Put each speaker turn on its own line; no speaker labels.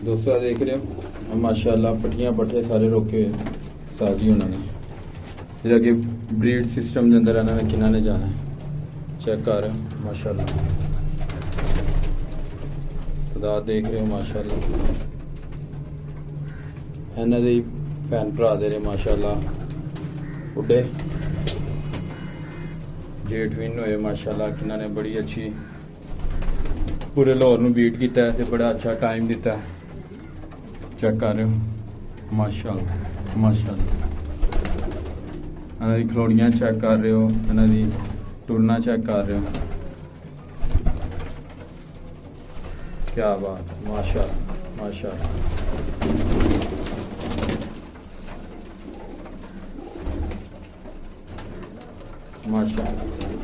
दोस्तों आ देख रहे हो माशाल्लाह पट्टियां पट्ठे सारे रोके हुए साजी उन्होंने जिहड़ा कि ब्रीड सिस्टम के अंदर इन्होंने किन्ना ने जाना है चेक कर रहे हो माशाल्लाह खुदा देख रहे हो माशाल्लाह इन्हों के भैन भरा दे रहे माशाल्लाह बुढ़े जेठवीन होए माशाल्लाह किन्ना ने बड़ी अच्छी पूरे लाहौर में बीट किया है ते बड़ा अच्छा टाइम दिता है चेक कर रहे हो माशाल्लाह माशाल्लाह इन्हों की खलोड़ियाँ चेक कर रहे हो इन्हों की टुरना चेक कर रहे हो क्या बात माशाल्लाह माशाल्लाह माशाल्लाह